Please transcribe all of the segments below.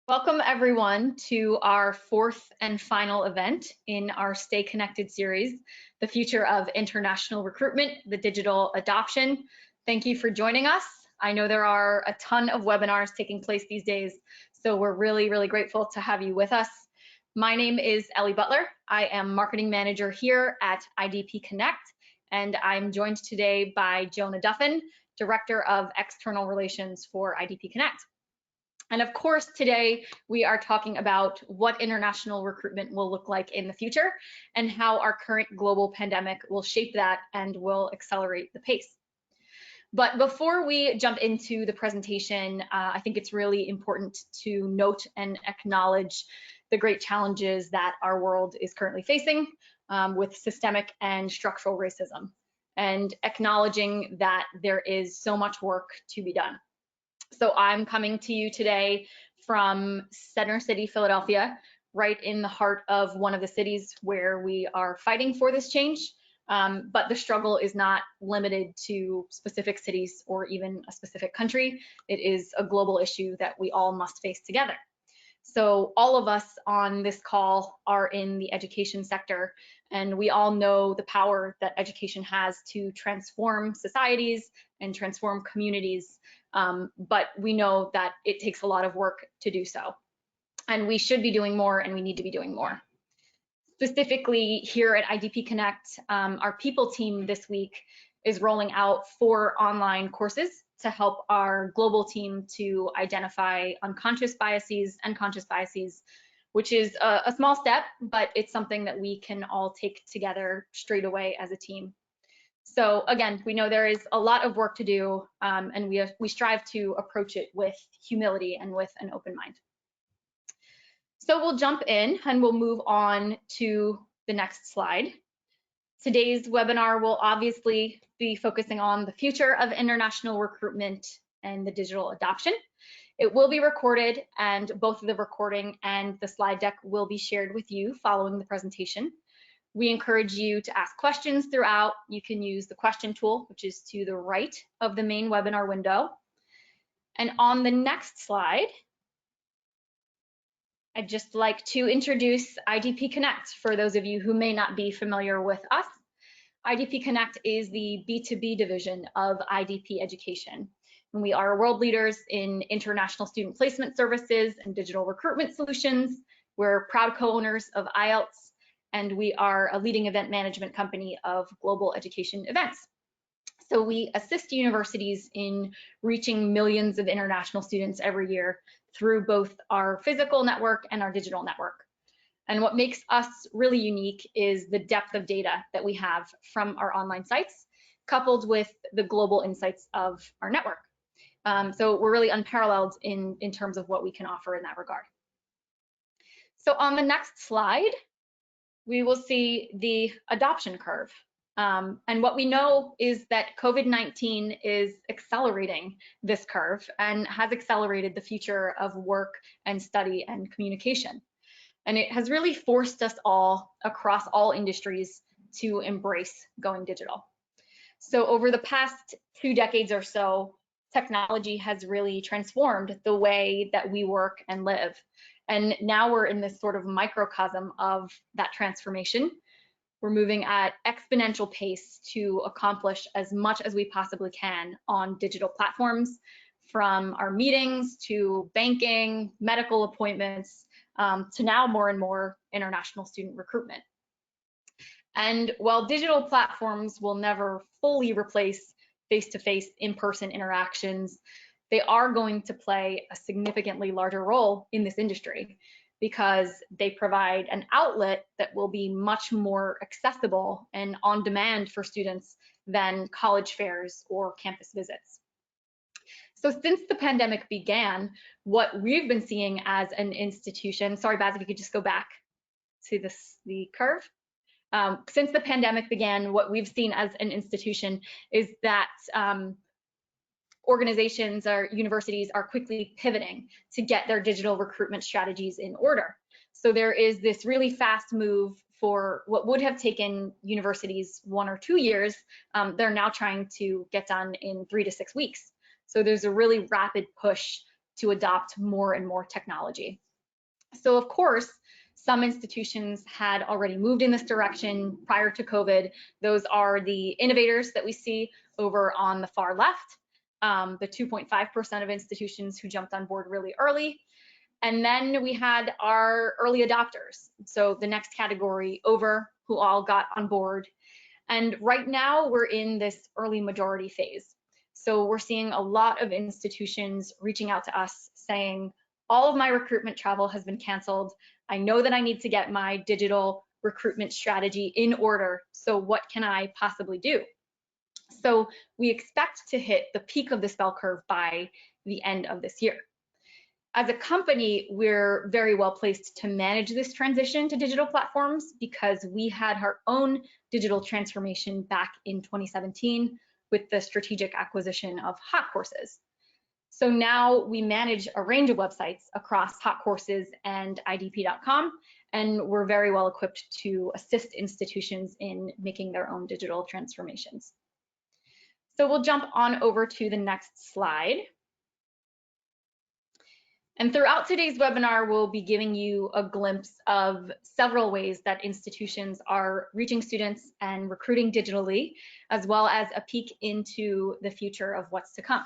Welcome everyone to our fourth and final event in our Stay Connected series, The Future of International Recruitment, the Digital Adoption. Thank you for joining us. I know there are a ton of webinars taking place these days, so we're really grateful to have you with us. My name is Ellie Butler. I am Marketing Manager here at IDP Connect, and I'm joined today by Jonah Duffin, Director of External Relations for IDP Connect. And of course, today we are talking about what international recruitment will look like in the future and how our current global pandemic will shape that and will accelerate the pace. But before we jump into the presentation, I think it's really important to note and acknowledge the great challenges that our world is currently facing with systemic and structural racism, and acknowledging that there is so much work to be done. So I'm coming to you today from Center City, Philadelphia, right in the heart of one of the cities where we are fighting for this change. But the struggle is not limited to specific cities or even a specific country. It is a global issue that we all must face together. So all of us on this call are in the education sector, and we all know the power that education has to transform societies and transform communities. But we know that it takes a lot of work to do so. And we should be doing more, and we need to be doing more. Specifically here at IDP Connect, our people team this week is rolling out 4 online courses to help our global team to identify unconscious biases and conscious biases, which is a small step, but it's something that we can all take together straight away as a team. So again, we know there is a lot of work to do, and we strive to approach it with humility and with an open mind. So we'll jump in and we'll move on to the next slide. Today's webinar will obviously be focusing on the future of international recruitment and the digital adoption. It will be recorded, and both the recording and the slide deck will be shared with you following the presentation. We encourage you to ask questions throughout. You can use the question tool, which is to the right of the main webinar window. And on the next slide, I'd just like to introduce IDP Connect for those of you who may not be familiar with us. IDP Connect is the B2B division of IDP Education. And we are world leaders in international student placement services and digital recruitment solutions. We're proud co-owners of IELTS, and we are a leading event management company of global education events. So we assist universities in reaching millions of international students every year through both our physical network and our digital network. And what makes us really unique is the depth of data that we have from our online sites, coupled with the global insights of our network. So we're really unparalleled in terms of what we can offer in that regard. So on the next slide, we will see the adoption curve. And what we know is that COVID-19 is accelerating this curve and has accelerated the future of work and study and communication. And it has really forced us all across all industries to embrace going digital. So over the past 2 decades or so, technology has really transformed the way that we work and live. And now we're in this sort of microcosm of that transformation. We're moving at exponential pace to accomplish as much as we possibly can on digital platforms, from our meetings to banking, medical appointments, to now more and more international student recruitment. And while digital platforms will never fully replace face-to-face in-person interactions, they are going to play a significantly larger role in this industry because they provide an outlet that will be much more accessible and on demand for students than college fairs or campus visits. So since the pandemic began, what we've been seeing as an institution, sorry, Baz, if you could just go back to the curve. Since the pandemic began, what we've seen as an institution is that organizations or universities are quickly pivoting to get their digital recruitment strategies in order. So there is this really fast move for what would have taken universities 1 or 2 years. They're now trying to get done in 3 to 6 weeks. So there's a really rapid push to adopt more and more technology. So of course, some institutions had already moved in this direction prior to COVID. Those are the innovators that we see over on the far left, the 2.5% of institutions who jumped on board really early. And then we had our early adopters. So the next category over, who all got on board. And right now we're in this early majority phase. So we're seeing a lot of institutions reaching out to us saying, all of my recruitment travel has been canceled. I know that I need to get my digital recruitment strategy in order. So what can I possibly do? So we expect to hit the peak of this bell curve by the end of this year. As a company, we're very well placed to manage this transition to digital platforms because we had our own digital transformation back in 2017 with the strategic acquisition of Hot Courses. So now we manage a range of websites across Hot Courses and idp.com, and we're very well equipped to assist institutions in making their own digital transformations. So we'll jump on over to the next slide. And throughout today's webinar, we'll be giving you a glimpse of several ways that institutions are reaching students and recruiting digitally, as well as a peek into the future of what's to come.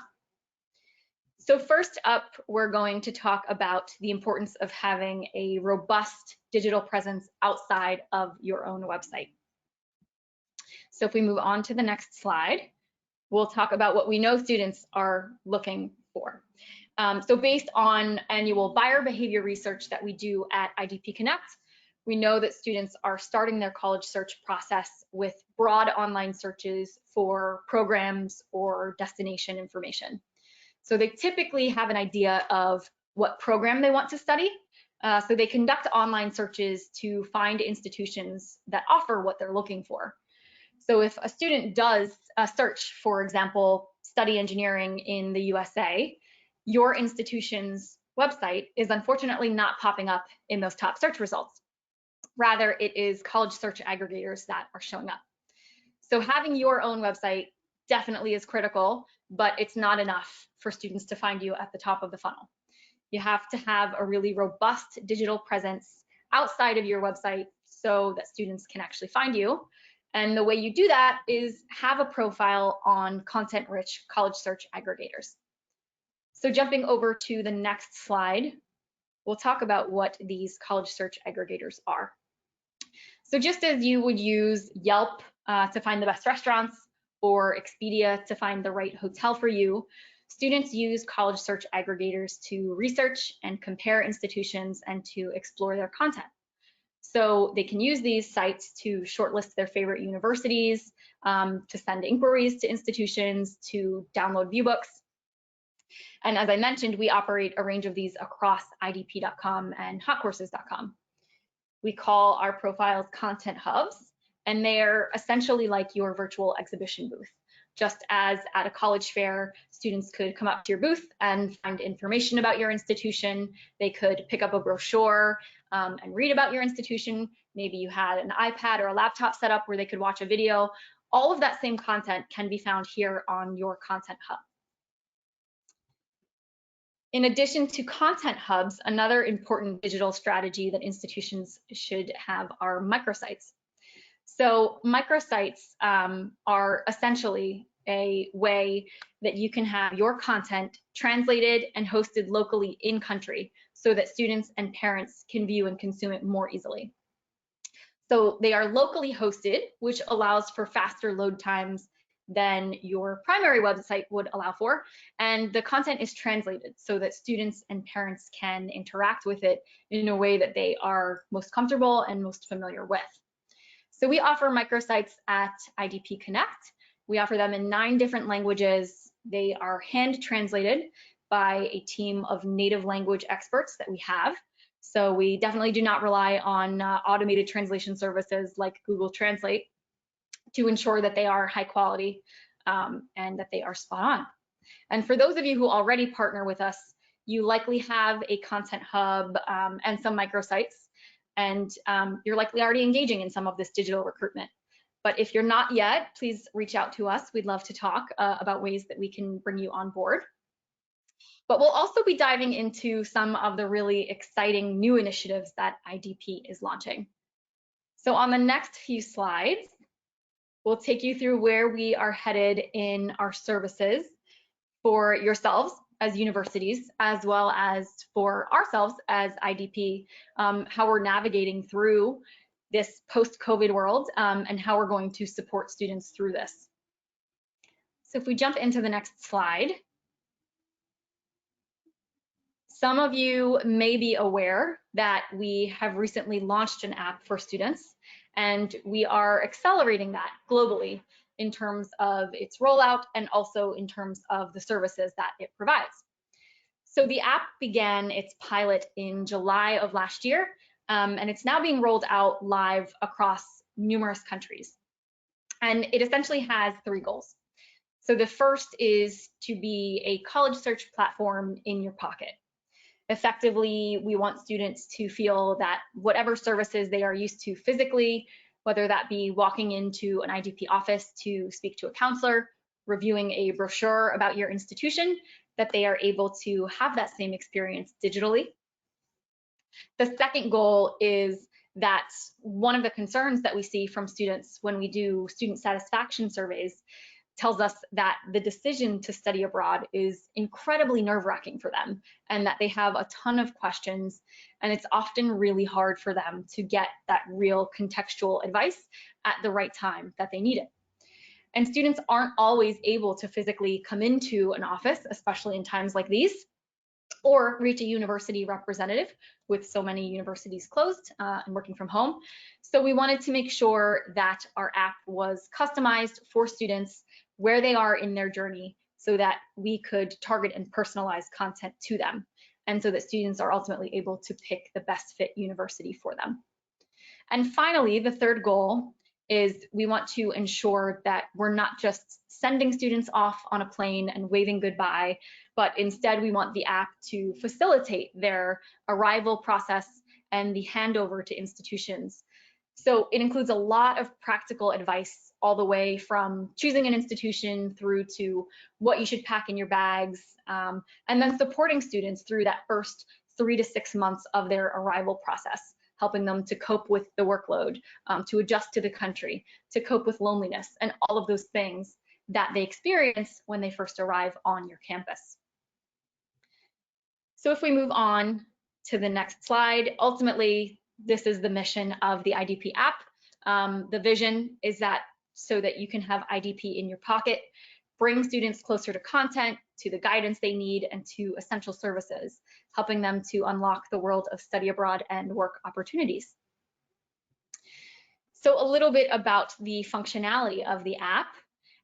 So first up, we're going to talk about the importance of having a robust digital presence outside of your own website. So if we move on to the next slide, we'll talk about what we know students are looking for. So based on annual buyer behavior research that we do at IDP Connect, we know that students are starting their college search process with broad online searches for programs or destination information. So they typically have an idea of what program they want to study. So they conduct online searches to find institutions that offer what they're looking for. So if a student does a search, for example, study engineering in the USA, your institution's website is unfortunately not popping up in those top search results. Rather, it is college search aggregators that are showing up. So having your own website definitely is critical, but it's not enough for students to find you at the top of the funnel. You have to have a really robust digital presence outside of your website so that students can actually find you. And the way you do that is have a profile on content-rich college search aggregators. So jumping over to the next slide, we'll talk about what these college search aggregators are. So just as you would use Yelp to find the best restaurants or Expedia to find the right hotel for you, students use college search aggregators to research and compare institutions and to explore their content. So they can use these sites to shortlist their favorite universities, to send inquiries to institutions, to download viewbooks. And as I mentioned, we operate a range of these across idp.com and hotcourses.com. We call our profiles content hubs, and they're essentially like your virtual exhibition booth. Just as at a college fair, students could come up to your booth and find information about your institution. They could pick up a brochure and read about your institution. Maybe you had an iPad or a laptop set up where they could watch a video. All of that same content can be found here on your content hub. In addition to content hubs, another important digital strategy that institutions should have are microsites. So microsites are essentially a way that you can have your content translated and hosted locally in country so that students and parents can view and consume it more easily. So they are locally hosted, which allows for faster load times than your primary website would allow for, and the content is translated so that students and parents can interact with it in a way that they are most comfortable and most familiar with. So we offer microsites at IDP Connect. We offer them in 9 different languages. They are hand translated by a team of native language experts that we have. So we definitely do not rely on automated translation services like Google Translate to ensure that they are high quality and that they are spot on. And for those of you who already partner with us, you likely have a content hub and some microsites, and you're likely already engaging in some of this digital recruitment. But if you're not yet, please reach out to us. We'd love to talk about ways that we can bring you on board. But we'll also be diving into some of the really exciting new initiatives that IDP is launching. So on the next few slides, we'll take you through where we are headed in our services for yourselves as universities, as well as for ourselves as IDP, how we're navigating through this post-COVID world, and how we're going to support students through this. So if we jump into the next slide, some of you may be aware that we have recently launched an app for students, and we are accelerating that globally in terms of its rollout and also in terms of the services that it provides. So the app began its pilot in July of last year, and it's now being rolled out live across numerous countries. And it essentially has 3 goals. So the first is to be a college search platform in your pocket. Effectively, we want students to feel that whatever services they are used to physically, whether that be walking into an IDP office to speak to a counselor, reviewing a brochure about your institution, that they are able to have that same experience digitally. The second goal is that one of the concerns that we see from students when we do student satisfaction surveys tells us that the decision to study abroad is incredibly nerve-wracking for them, and that they have a ton of questions, and it's often really hard for them to get that real contextual advice at the right time that they need it. And students aren't always able to physically come into an office, especially in times like these, or reach a university representative with so many universities closed and working from home. So we wanted to make sure that our app was customized for students where they are in their journey so that we could target and personalize content to them, and so that students are ultimately able to pick the best fit university for them. And finally, the third goal is we want to ensure that we're not just sending students off on a plane and waving goodbye, but instead we want the app to facilitate their arrival process and the handover to institutions. So it includes a lot of practical advice all the way from choosing an institution through to what you should pack in your bags, and then supporting students through that first 3 to 6 months of their arrival process, helping them to cope with the workload, to adjust to the country, to cope with loneliness, and all of those things that they experience when they first arrive on your campus. So if we move on to the next slide, ultimately, this is the mission of the IDP app. The vision is that so that you can have IDP in your pocket, bring students closer to content, to the guidance they need, and to essential services, helping them to unlock the world of study abroad and work opportunities. So a little bit about the functionality of the app,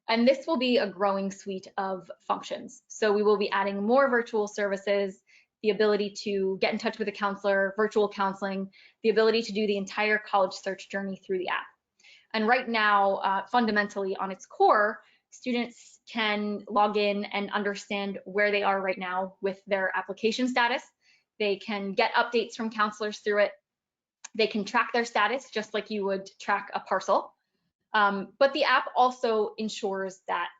and this will be a growing suite of functions. So we will be adding more virtual services, the ability to get in touch with a counselor, virtual counseling, the ability to do the entire college search journey through the app. And right now, fundamentally on its core, students can log in and understand where they are right now with their application status. They can get updates from counselors through it. They can track their status just like you would track a parcel. But the app also ensures that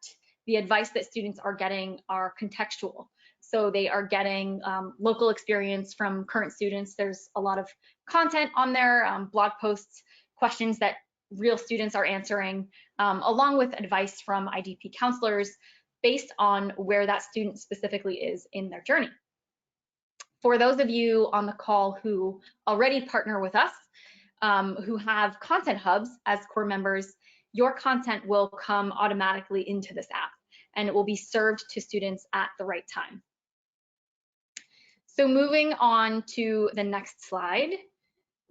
the advice that students are getting are contextual. So they are getting local experience from current students. There's a lot of content on there, blog posts, questions that real students are answering, along with advice from IDP counselors based on where that student specifically is in their journey. For those of you on the call who already partner with us, who have content hubs as core members, your content will come automatically into this app, and it will be served to students at the right time. So moving on to the next slide,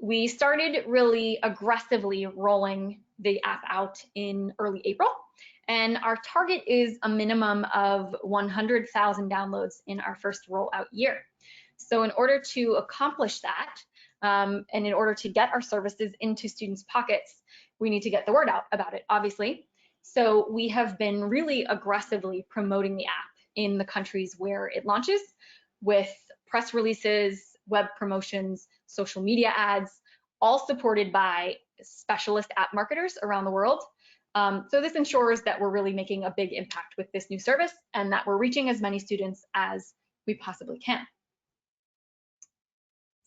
we started really aggressively rolling the app out in early April, and our target is a minimum of 100,000 downloads in our first rollout year. So in order to accomplish that, and in order to get our services into students' pockets, we need to get the word out about it, obviously. So we have been really aggressively promoting the app in the countries where it launches, with press releases, web promotions, social media ads, all supported by specialist app marketers around the world. So this ensures that we're really making a big impact with this new service and that we're reaching as many students as we possibly can.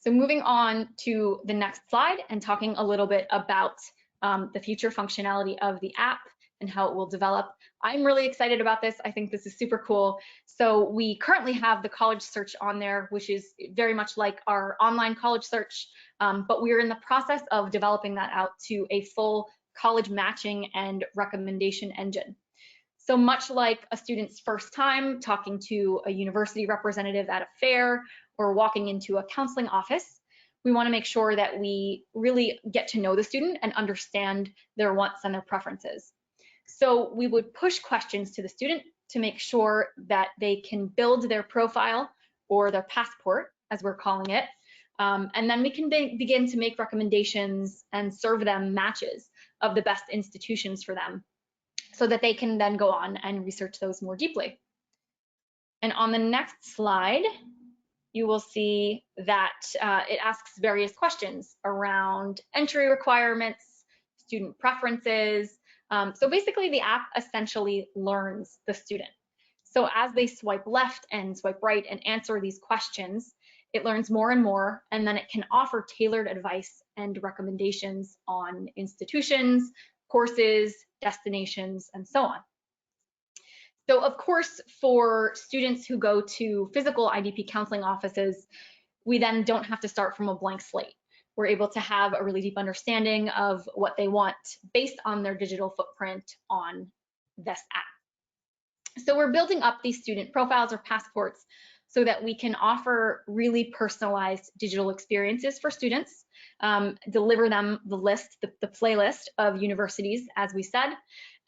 So moving on to the next slide and talking a little bit about the future functionality of the app and how it will develop. I'm really excited about this. I think this is super cool. So we currently have the college search on there, which is very much like our online college search, but we're in the process of developing that out to a full college matching and recommendation engine. So much like a student's first time talking to a university representative at a fair or walking into a counseling office, we want to make sure that we really get to know the student and understand their wants and their preferences. So we would push questions to the student to make sure that they can build their profile or their passport, as we're calling it, and then we can begin to make recommendations and serve them matches of the best institutions for them, so that they can then go on and research those more deeply. And on the next slide, you will see that it asks various questions around entry requirements, student preferences. So basically the app essentially learns the student. So as they swipe left and swipe right and answer these questions, it learns more and more, and then it can offer tailored advice and recommendations on institutions, courses, destinations, and so on. So of course, for students who go to physical IDP counseling offices, we then don't have to start from a blank slate. We're able to have a really deep understanding of what they want based on their digital footprint on this app. So we're building up these student profiles or passports so that we can offer really personalized digital experiences for students, deliver them the list, the playlist of universities, as we said.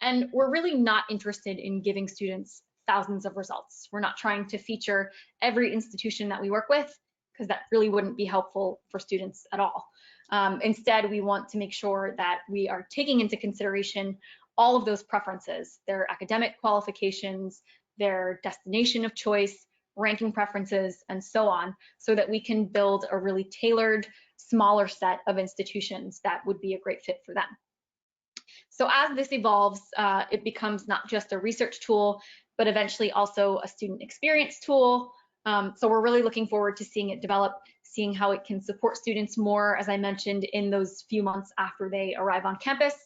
And we're really not interested in giving students thousands of results. We're not trying to feature every institution that we work with, because that really wouldn't be helpful for students at all. Instead, we want to make sure that we are taking into consideration all of those preferences, their academic qualifications, their destination of choice, ranking preferences, and so on, so that we can build a really tailored, smaller set of institutions that would be a great fit for them. So as this evolves, it becomes not just a research tool, but eventually also a student experience tool. So we're really looking forward to seeing it develop, seeing how it can support students more, as I mentioned, in those few months after they arrive on campus,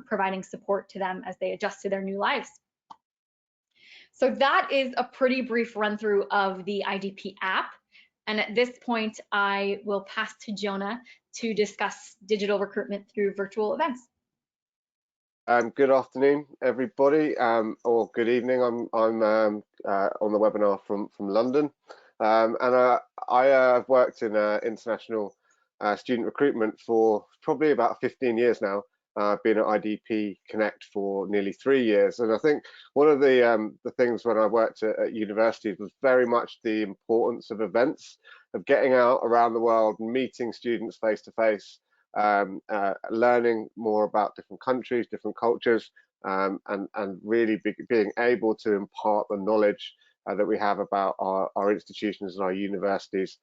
providing support to them as they adjust to their new lives. So that is a pretty brief run through of the IDP app. And at this point, I will pass to Jonah to discuss digital recruitment through virtual events. Good afternoon, everybody, or good evening. I'm on the webinar from London, and I've worked in international student recruitment for probably about 15 years now. I've been at IDP Connect for nearly 3 years, and I think one of the things when I worked at universities was very much the importance of events, of getting out around the world and meeting students face to face. Learning more about different countries, different cultures, and really being able to impart the knowledge that we have about our institutions and our universities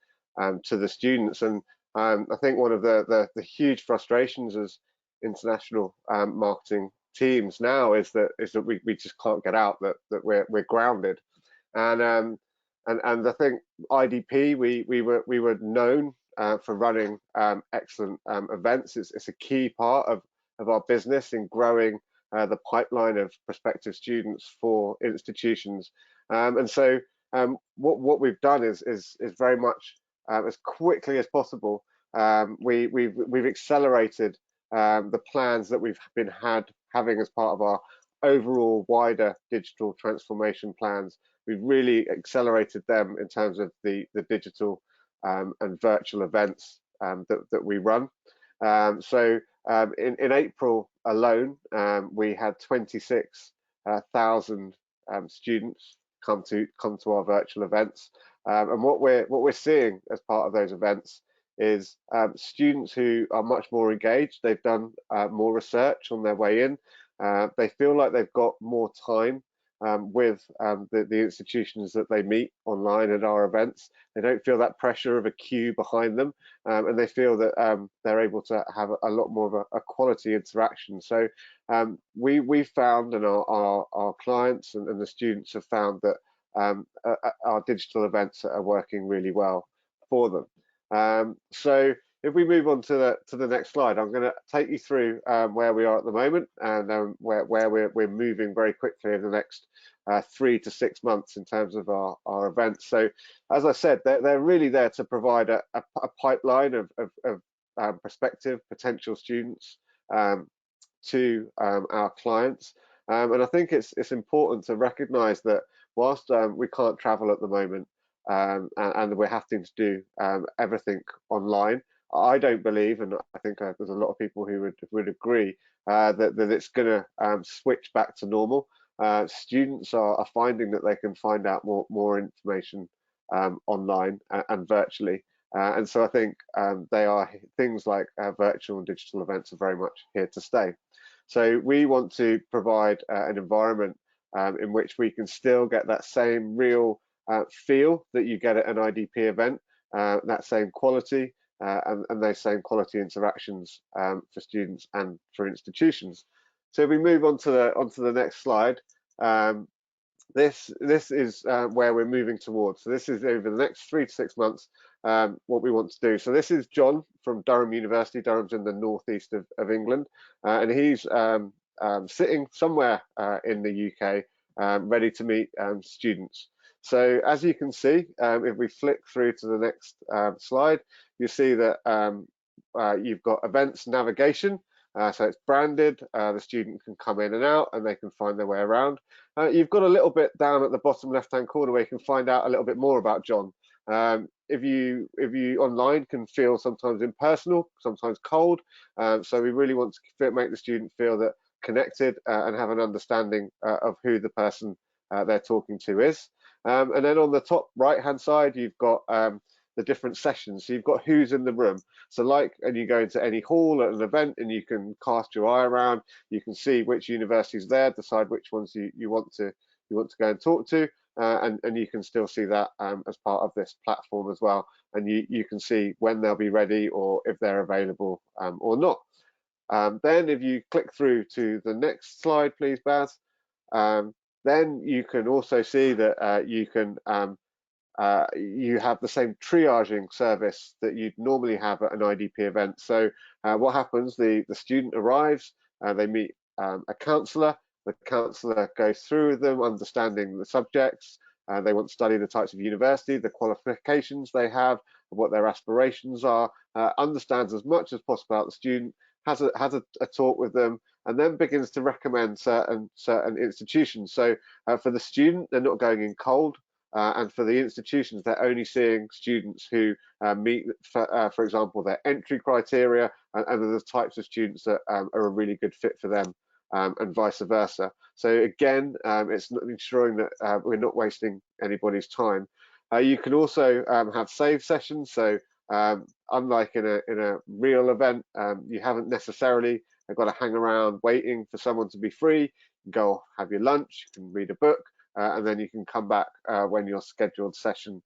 to the students. And I think one of the huge frustrations as international marketing teams now is that we just can't get out, that we're grounded. And I think IDP, we were known for running excellent events. It's a key part of our business in growing the pipeline of prospective students for institutions. And so what we've done is very much as quickly as possible. We've accelerated the plans that we've been having as part of our overall wider digital transformation plans. We've really accelerated them in terms of the digital and virtual events that we run. So in April alone, we had 26,000 students come to our virtual events, and what we're seeing as part of those events is students who are much more engaged. They've done more research on their way in. They feel like they've got more time with the institutions that they meet online at our events. They don't feel that pressure of a queue behind them, and they feel that they're able to have a lot more of a quality interaction. So we found, and our clients and the students have found, that our digital events are working really well for them. So if we move on to the next slide, I'm going to take you through where we are at the moment, and where we're moving very quickly in the next 3 to 6 months in terms of our events. So as I said, they're really there to provide a pipeline of prospective potential students to our clients. And I think it's important to recognise that whilst we can't travel at the moment, and we're having to do everything online, I don't believe, and I think there's a lot of people who would agree, that it's going to switch back to normal. Students are finding that they can find out more information online and virtually. And so I think things like virtual and digital events are very much here to stay. So we want to provide an environment in which we can still get that same real feel that you get at an IDP event, that same quality and those same quality interactions for students and for institutions. So if we move on to the next slide, this is where we're moving towards. So this is over the next 3 to 6 months what we want to do. So this is John from Durham University. Durham's in the northeast of England, and he's sitting somewhere in the UK, ready to meet students. So as you can see, if we flick through to the next slide, you see that you've got events navigation. So it's branded, the student can come in and out and they can find their way around. You've got a little bit down at the bottom left-hand corner where you can find out a little bit more about John. If you online can feel sometimes impersonal, sometimes cold, so we really want to make the student feel that connected and have an understanding of who the person they're talking to is. And then on the top right-hand side, you've got the different sessions. So you've got who's in the room. So and you go into any hall at an event and you can cast your eye around, you can see which university's there, decide which ones you want to go and talk to, and you can still see that as part of this platform as well. And you can see when they'll be ready or if they're available or not. Then if you click through to the next slide, please, Baz, then you can also see that you have the same triaging service that you'd normally have at an IDP event. So what happens, the student arrives, they meet a counsellor, the counsellor goes through with them, understanding the subjects, they want to study the types of university, the qualifications they have, what their aspirations are, understands as much as possible about the student, has a talk with them, and then begins to recommend certain institutions. So for the student, they're not going in cold. And for the institutions, they're only seeing students who meet, for example, their entry criteria, and are the types of students that are a really good fit for them, and vice versa. So again, it's ensuring that we're not wasting anybody's time. You can also have save sessions. So unlike in a real event, you haven't necessarily got to hang around waiting for someone to be free. You can go have your lunch, you can read a book, and then you can come back when your scheduled session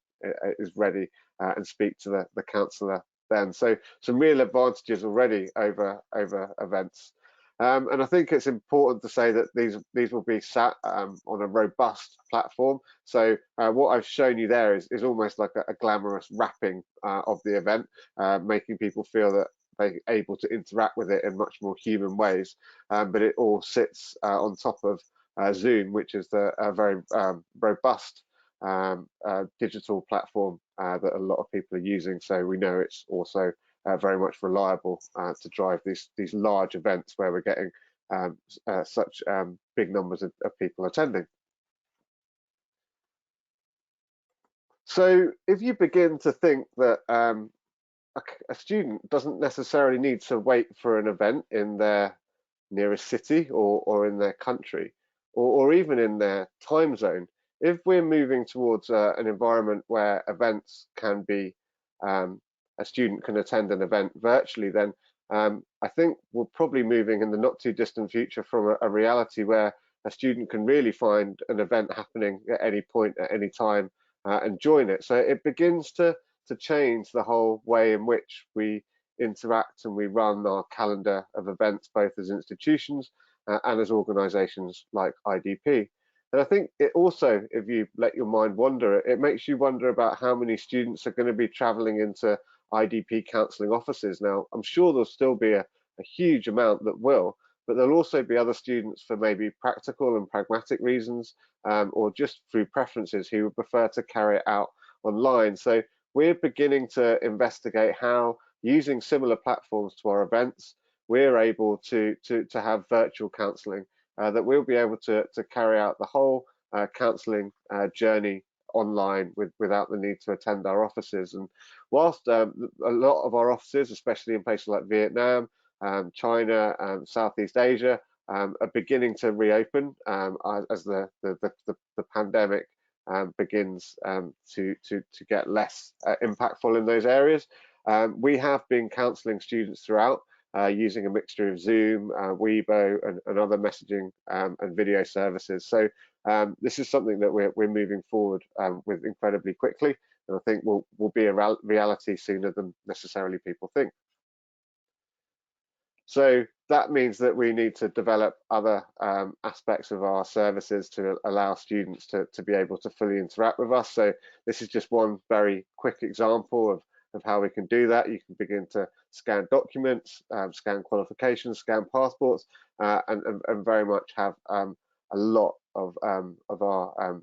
is ready and speak to the counsellor then. So some real advantages already over events. And I think it's important to say that these will be sat on a robust platform. So what I've shown you there is almost like a glamorous wrapping of the event, making people feel that they're able to interact with it in much more human ways. But it all sits on top of Zoom, which is a very robust digital platform that a lot of people are using. So we know it's also very much reliable to drive these large events where we're getting such big numbers of people attending. So if you begin to think that a student doesn't necessarily need to wait for an event in their nearest city or in their country, or even in their time zone, if we're moving towards an environment where events can be, a student can attend an event virtually, then I think we're probably moving in the not too distant future from a reality where a student can really find an event happening at any point, at any time, and join it. So it begins to change the whole way in which we interact and we run our calendar of events, both as institutions and as organisations like IDP. And I think it also, if you let your mind wander, it makes you wonder about how many students are going to be traveling into IDP counselling offices. Now, I'm sure there'll still be a huge amount that will, but there'll also be other students for maybe practical and pragmatic reasons, or just through preferences, who would prefer to carry it out online. So we're beginning to investigate how, using similar platforms to our events, we're able to have virtual counselling, that we'll be able to carry out the whole counselling journey online without the need to attend our offices. And whilst a lot of our offices, especially in places like Vietnam, China, Southeast Asia, are beginning to reopen as the pandemic begins to get less impactful in those areas. We have been counselling students throughout, using a mixture of Zoom, Weibo, and other messaging and video services. So this is something that we're moving forward with incredibly quickly, and I think will be a reality sooner than necessarily people think. So that means that we need to develop other aspects of our services to allow students to be able to fully interact with us. So this is just one very quick example of how we can do that. You can begin to scan documents, scan qualifications, scan passports, and very much have a lot of our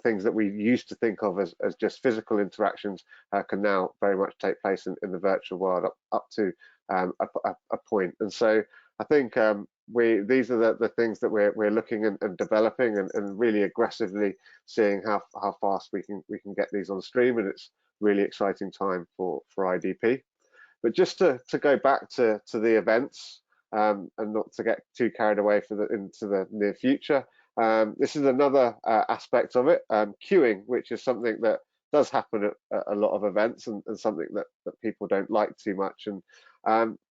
things that we used to think of as just physical interactions can now very much take place in the virtual world up to a point. And so I think these are the things that we're looking and developing, and really aggressively seeing how fast we can get these on stream, and it's really exciting time for IDP. But just to go back to the events, and not to get too carried away into the near future, this is another aspect of it, queuing, which is something that does happen at a lot of events, and something that people don't like too much. And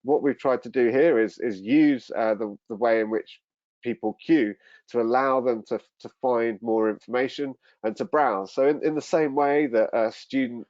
what we've tried to do here is use the way in which people queue to allow them to find more information and to browse. So in the same way that a student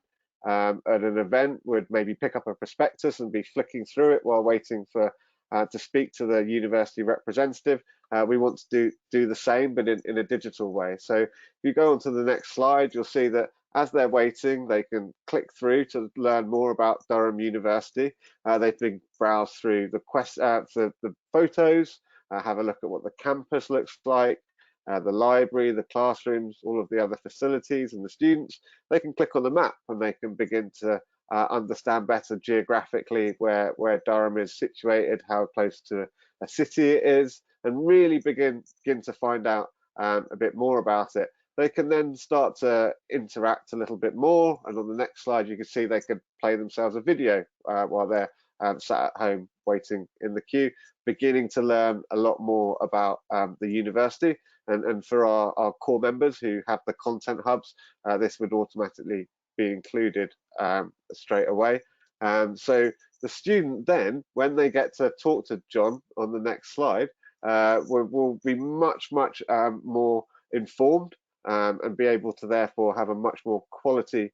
at an event would maybe pick up a prospectus and be flicking through it while waiting for to speak to the university representative, we want to do the same, but in a digital way. So if you go on to the next slide, you'll see that as they're waiting, they can click through to learn more about Durham University. They can browse through the photos, have a look at what the campus looks like, the library, the classrooms, all of the other facilities, and the students. They can click on the map, and they can begin to understand better geographically where Durham is situated, how close to a city it is, and really begin to find out a bit more about it. They can then start to interact a little bit more, and on the next slide you can see they can play themselves a video while they're sat at home waiting in the queue, beginning to learn a lot more about the university. And for our core members who have the content hubs, this would automatically be included straight away. So the student then, when they get to talk to John on the next slide, will be much more informed, and be able to therefore have a much more quality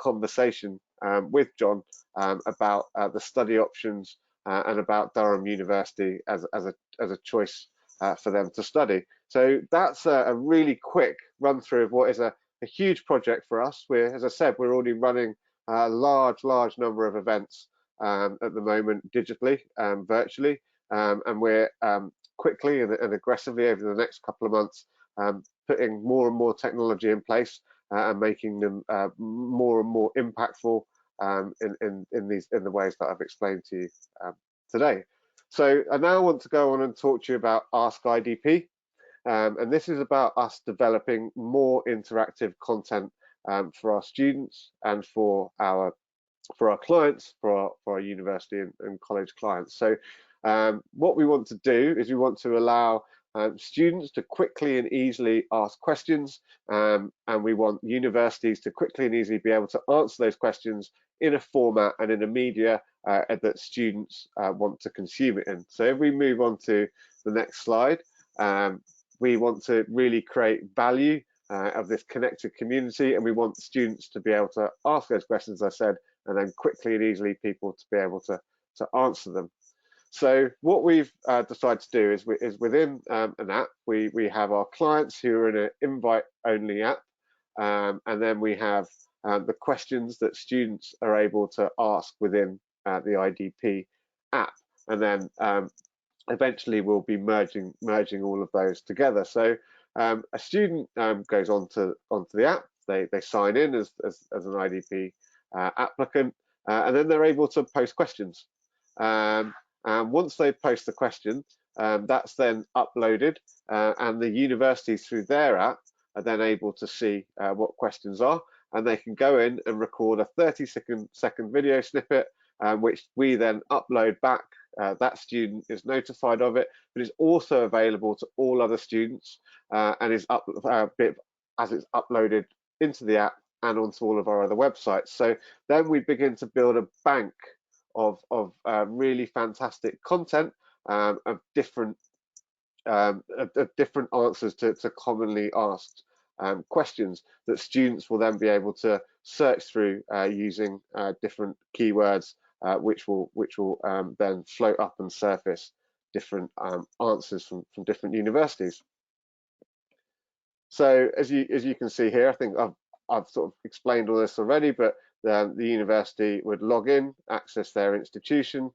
conversation with John about the study options and about Durham University as a choice for them to study. So that's a really quick run through of what is a huge project for us. As I said, we're already running a large number of events at the moment, digitally, virtually, and we're quickly and aggressively over the next couple of months putting more and more technology in place and making them more and more impactful in the ways that I've explained to you today. So I now want to go on and talk to you about Ask IDP. And this is about us developing more interactive content for our students and for our clients, for our university and college clients. So what we want to do is we want to allow students to quickly and easily ask questions, and we want universities to quickly and easily be able to answer those questions in a format and in a media that students want to consume it in. So if we move on to the next slide, we want to really create value of this connected community, and we want students to be able to ask those questions, as I said, and then quickly and easily people to be able to answer them. So what we've decided to do is within an app, we have our clients who are in an invite-only app, and then we have the questions that students are able to ask within the IDP app, and then eventually we'll be merging all of those together. So a student goes onto the app, they sign in as an IDP applicant, and then they're able to post questions. And once they post the question, that's then uploaded, and the universities through their app are then able to see what questions are, and they can go in and record a 30-second video snippet, which we then upload back. That student is notified of it, but it's also available to all other students, and is as it's uploaded into the app and onto all of our other websites. So then we begin to build a bank of really fantastic content, of different answers to commonly asked questions that students will then be able to search through using different keywords, which will then float up and surface different answers from different universities. So as you can see here, I think I've sort of explained all this already, but the university would log in, access their institution,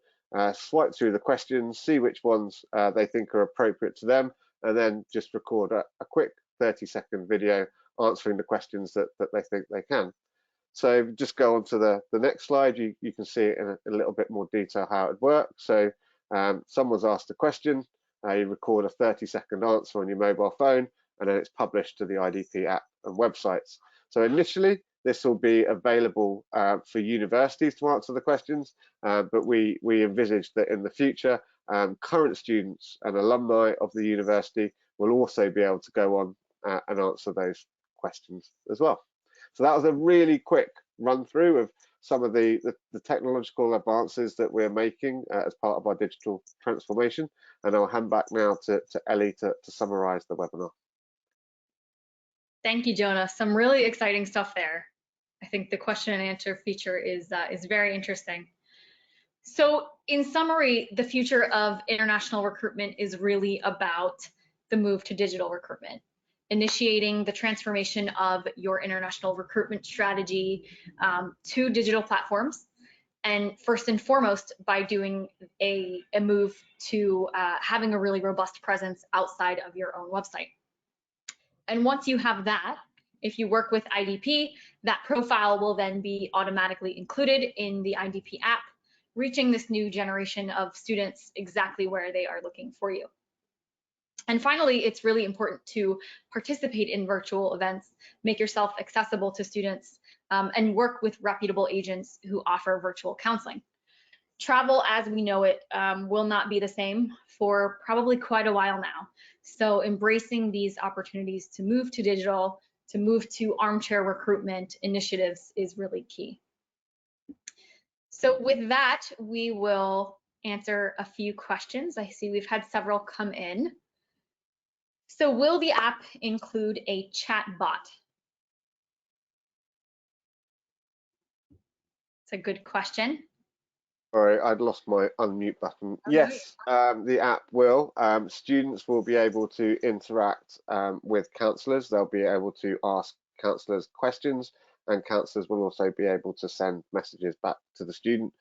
swipe through the questions, see which ones they think are appropriate to them, and then just record a quick 30-second video answering the questions that they think they can. So just go on to the next slide. You can see it in a little bit more detail how it works. So someone's asked a question, you record a 30-second answer on your mobile phone, and then it's published to the IDP app and websites. So initially, this will be available for universities to answer the questions, but we envisage that in the future, current students and alumni of the university will also be able to go on and answer those questions as well. So that was a really quick run through of some of the technological advances that we're making as part of our digital transformation. And I'll hand back now to Ellie to summarize the webinar. Thank you, Jonah. Some really exciting stuff there. I think the question and answer feature is very interesting. So in summary, the future of international recruitment is really about the move to digital recruitment, initiating the transformation of your international recruitment strategy to digital platforms. And first and foremost, by doing a move to having a really robust presence outside of your own website. And once you have that, if you work with IDP, that profile will then be automatically included in the IDP app, reaching this new generation of students exactly where they are looking for you. And finally, it's really important to participate in virtual events, make yourself accessible to students, and work with reputable agents who offer virtual counseling. Travel as we know it will not be the same for probably quite a while now. So embracing these opportunities to move to digital, to move to armchair recruitment initiatives is really key. So with that, we will answer a few questions. I see we've had several come in. So will the app include a chat bot? It's a good question. Sorry, I'd lost my unmute button. Yes, the app will. Students will be able to interact with counsellors. They'll be able to ask counsellors questions, and counsellors will also be able to send messages back to the student,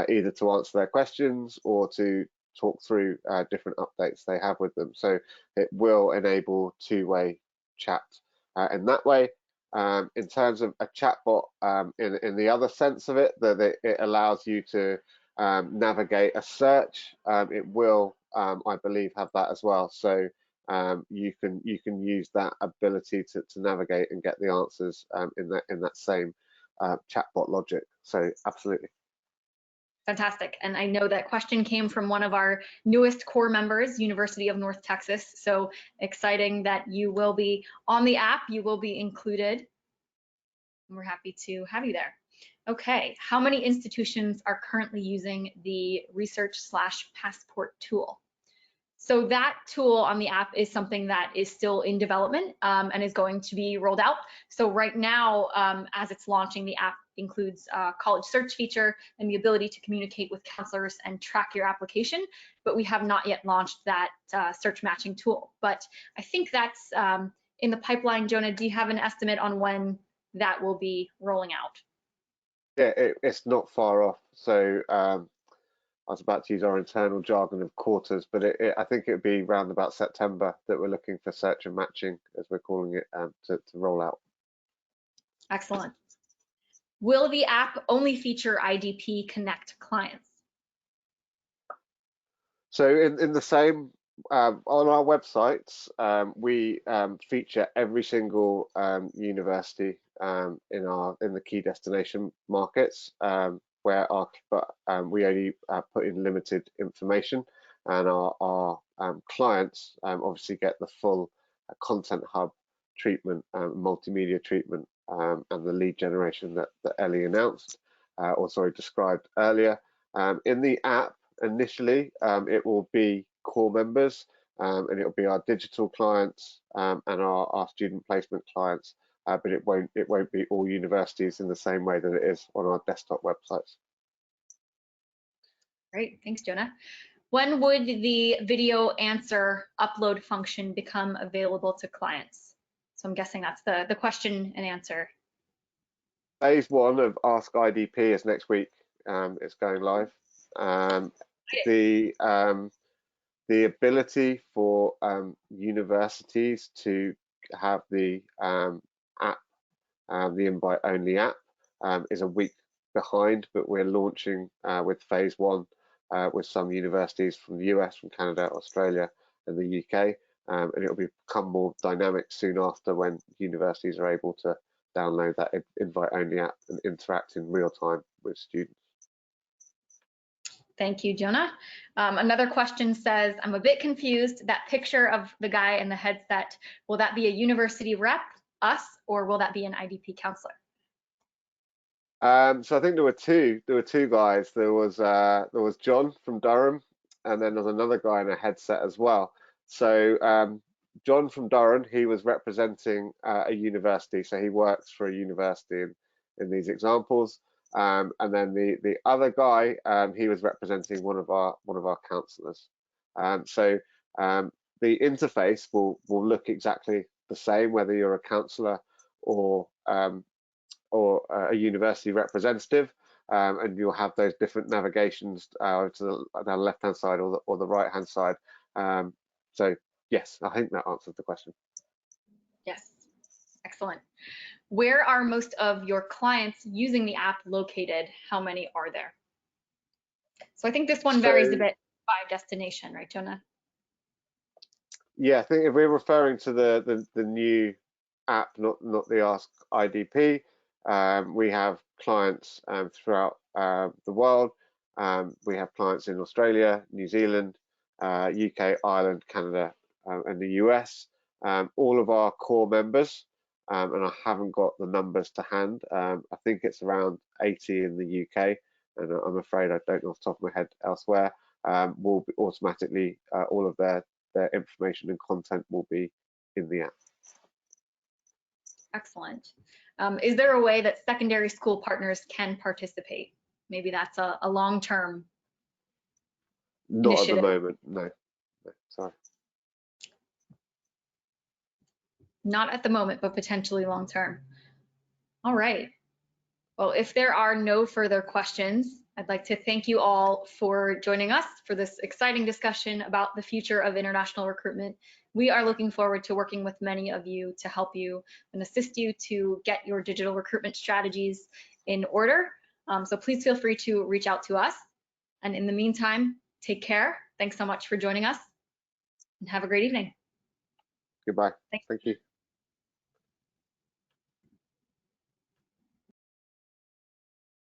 either to answer their questions or to talk through different updates they have with them. So it will enable two-way chat in that way. In terms of a chatbot, in the other sense of it, that it allows you to navigate a search. It will, I believe, have that as well. So you can use that ability to navigate and get the answers in that same chatbot logic. So absolutely. Fantastic. And I know that question came from one of our newest core members, University of North Texas. So exciting that you will be on the app, you will be included. We're happy to have you there. Okay, how many institutions are currently using the research/passport tool? So that tool on the app is something that is still in development and is going to be rolled out. So right now, as it's launching, the app includes a college search feature and the ability to communicate with counselors and track your application, but we have not yet launched that search matching tool. But I think that's in the pipeline. Jonah, do you have an estimate on when that will be rolling out? Yeah, it's not far off. So I was about to use our internal jargon of quarters, but I think it would be around about September that we're looking for search and matching, as we're calling it, to roll out. Excellent. Will the app only feature IDP Connect clients? So in the same, on our websites, we feature every single university in the key destination markets, where we only put in limited information, and our clients obviously get the full content hub treatment, multimedia treatment, and the lead generation that Ellie announced, or sorry, described earlier. In the app, initially, it will be core members, and it will be our digital clients and our student placement clients, but it won't be all universities in the same way that it is on our desktop websites. Great, thanks, Jonah. When would the video answer upload function become available to clients? So I'm guessing that's the question and answer. Phase 1 of Ask IDP is next week. It's going live. The ability for universities to have the app, the invite-only app, is a week behind, but we're launching with phase 1 with some universities from the US, from Canada, Australia, and the UK, and it will become more dynamic soon after, when universities are able to download that invite-only app and interact in real time with students. Thank you, Jonah. Another question says, I'm a bit confused. That picture of the guy in the headset, will that be a university rep, us, or will that be an IDP counselor? So I think there were two guys. There was John from Durham, and then there's another guy in a headset as well. So John from Durham, he was representing a university, so he works for a university in these examples. And then the other guy, he was representing one of our counsellors. So the interface will look exactly the same, whether you're a counsellor or a university representative, and you'll have those different navigations to the left-hand side or the right-hand side. So yes, I think that answers the question. Yes, excellent. Where are most of your clients using the app located? How many are there? So I think this one varies a bit by destination, right, Jonah? Yeah, I think if we're referring to the new app, not the Ask IDP, we have clients throughout the world. We have clients in Australia, New Zealand, UK, Ireland, Canada, and the US. All of our core members, and I haven't got the numbers to hand. I think it's around 80 in the UK, and I'm afraid I don't know off the top of my head elsewhere. Will be automatically, all of their information and content will be in the app. Excellent. Is there a way that secondary school partners can participate? Maybe that's a long-term initiative. Not at the moment, no, sorry. Not at the moment, but potentially long-term. All right. Well, if there are no further questions, I'd like to thank you all for joining us for this exciting discussion about the future of international recruitment. We are looking forward to working with many of you to help you and assist you to get your digital recruitment strategies in order. So please feel free to reach out to us. And in the meantime, take care. Thanks so much for joining us, and have a great evening. Goodbye. Thanks. Thank you.